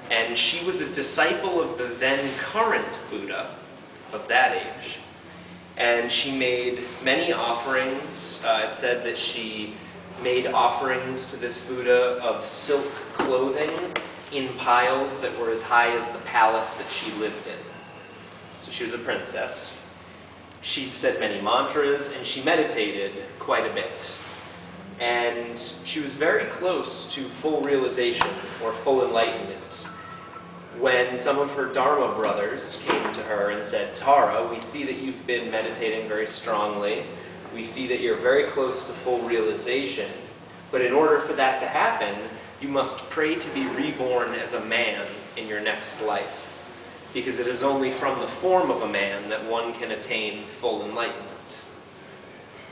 And she was a disciple of the then current Buddha of that age. And she made many offerings. It said that she made offerings to this Buddha of silk clothing in piles that were as high as the palace that she lived in. So she was a princess. She said many mantras, and she meditated quite a bit. And she was very close to full realization or full enlightenment when some of her Dharma brothers came to her and said, "Tara, we see that you've been meditating very strongly. We see that you're very close to full realization. But in order for that to happen, you must pray to be reborn as a man in your next life. Because it is only from the form of a man that one can attain full enlightenment."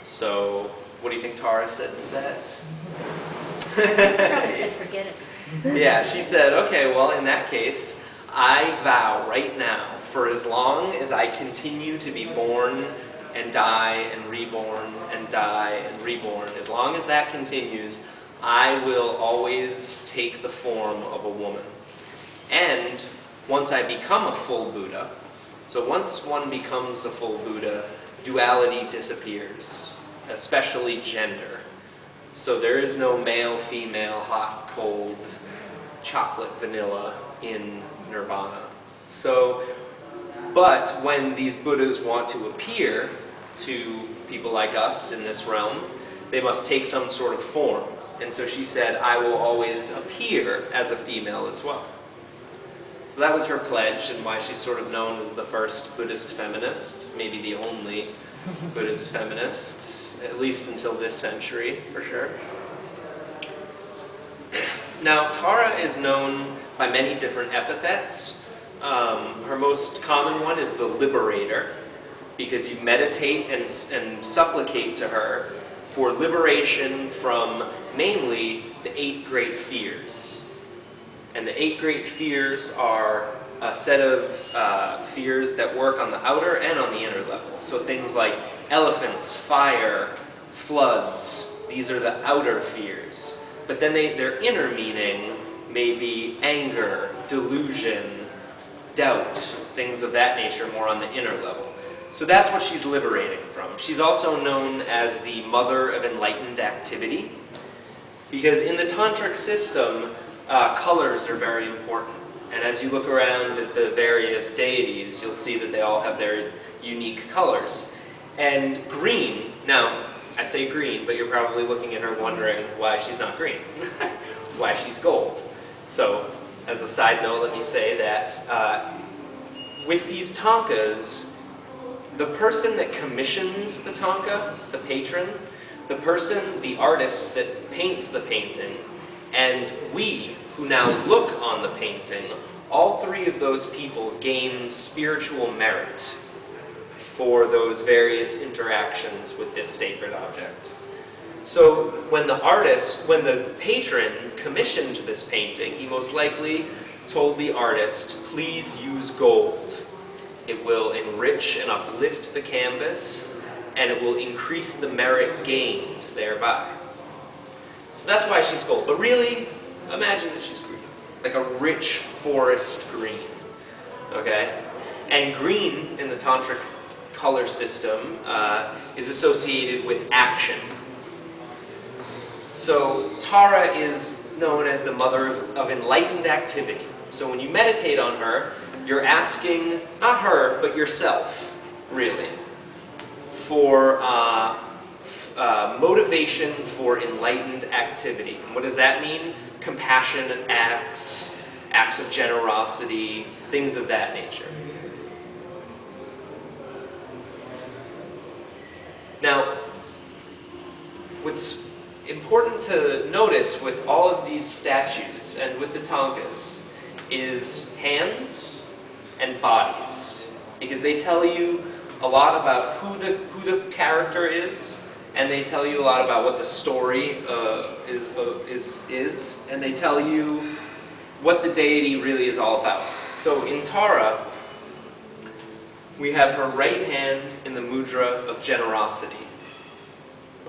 So, what do you think Tara said to that? Probably said, "Forget it." Yeah, she said, "Okay, well, in that case, I vow right now, for as long as I continue to be born and die and reborn and die and reborn, as long as that continues, I will always take the form of a woman. And once I become a full Buddha," so once one becomes a full Buddha, duality disappears, especially gender. So there is no male, female, hot, cold, chocolate, vanilla in nirvana. So, but when these Buddhas want to appear to people like us in this realm, they must take some sort of form. And so she said, "I will always appear as a female as well." So that was her pledge, and why she's sort of known as the first Buddhist feminist, maybe the only Buddhist feminist, at least until this century, for sure. Now, Tara is known by many different epithets. Her most common one is the liberator, because you meditate and supplicate to her for liberation from mainly the 8 great fears. And the 8 great fears are a set of fears that work on the outer and on the inner level. So things like elephants, fire, floods, these are the outer fears. But then their inner meaning may be anger, delusion, doubt, things of that nature more on the inner level. So that's what she's liberating from. She's also known as the mother of enlightened activity, because in the tantric system, colors are very important. And as you look around at the various deities, you'll see that they all have their unique colors. And green, now, I say green, but you're probably looking at her wondering why she's not green, why she's gold. So, as a side note, let me say that with these tankas, the person that commissions the tanka, the patron, the person, the artist that paints the painting, and we, who now look on the painting, all 3 of those people gain spiritual merit for those various interactions with this sacred object. So when the patron commissioned this painting, he most likely told the artist, "Please use gold. It will enrich and uplift the canvas, and it will increase the merit gained thereby." So that's why she's gold. But really, imagine that she's green, like a rich forest green, okay? And green in the tantric color system is associated with action. So Tara is known as the mother of enlightened activity. So when you meditate on her, you're asking, not her, but yourself, really, for motivation for enlightened activity. And what does that mean? Compassionate acts, acts of generosity, things of that nature. Now, what's important to notice with all of these statues and with the tankas is hands and bodies, because they tell you a lot about who the character is, and they tell you a lot about what the story is, and they tell you what the deity really is all about. So in Tara, we have her right hand in the mudra of generosity.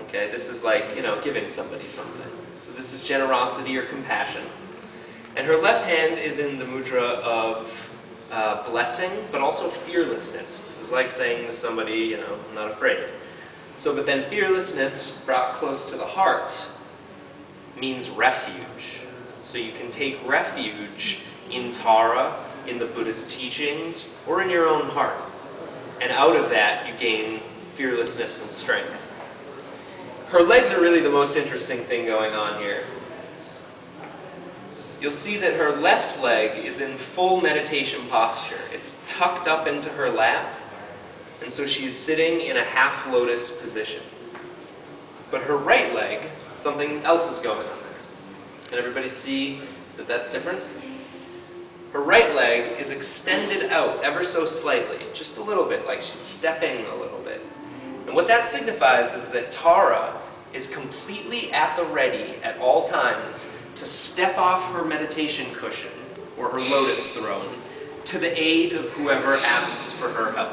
Okay, this is like, giving somebody something. So this is generosity or compassion. And her left hand is in the mudra of blessing, but also fearlessness. This is like saying to somebody, I'm not afraid. So, but then fearlessness, brought close to the heart, means refuge. So you can take refuge in Tara, in the Buddhist teachings, or in your own heart. And out of that, you gain fearlessness and strength. Her legs are really the most interesting thing going on here. You'll see that her left leg is in full meditation posture. It's tucked up into her lap, and so she is sitting in a half lotus position. But her right leg, something else is going on there. Can everybody see that that's different? Her right leg is extended out ever so slightly, just a little bit, like she's stepping a little bit. And what that signifies is that Tara is completely at the ready at all times to step off her meditation cushion, or her lotus throne, to the aid of whoever asks for her help.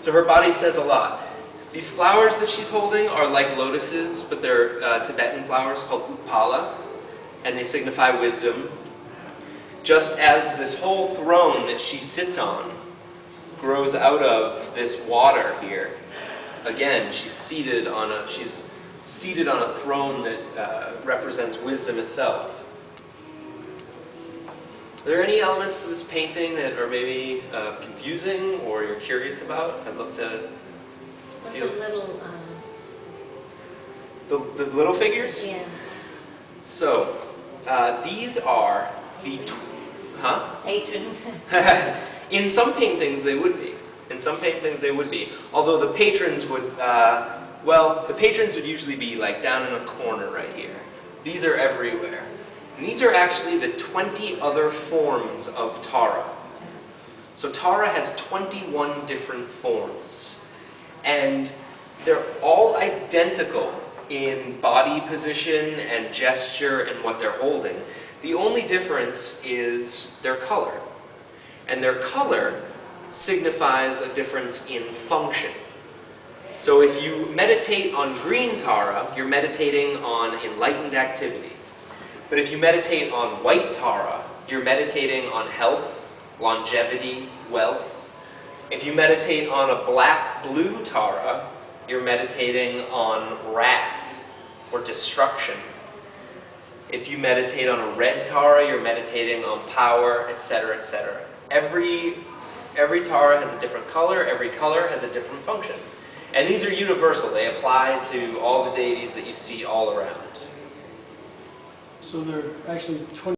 So her body says a lot. These flowers that she's holding are like lotuses, but they're Tibetan flowers called upala, and they signify wisdom. Just as this whole throne that she sits on grows out of this water here. Again, she's seated on a throne that represents wisdom itself. Are there any elements to this painting that are maybe confusing or you're curious about? I'd love to feel. The little figures? Yeah. So, these are the... Patrons. In some paintings they would be. In some paintings they would be. Although the patrons would, the patrons would usually be like down in a corner right here. These are everywhere. And these are actually the 20 other forms of Tara. So Tara has 21 different forms. And they're all identical in body position and gesture and what they're holding. The only difference is their color. And their color signifies a difference in function. So if you meditate on green Tara, you're meditating on enlightened activity. But if you meditate on white Tara, you're meditating on health, longevity, wealth. If you meditate on a black-blue Tara, you're meditating on wrath or destruction. If you meditate on a red Tara, you're meditating on power, etc., etc. Every Tara has a different color, every color has a different function. And these are universal. They apply to all the deities that you see all around. So there are actually 20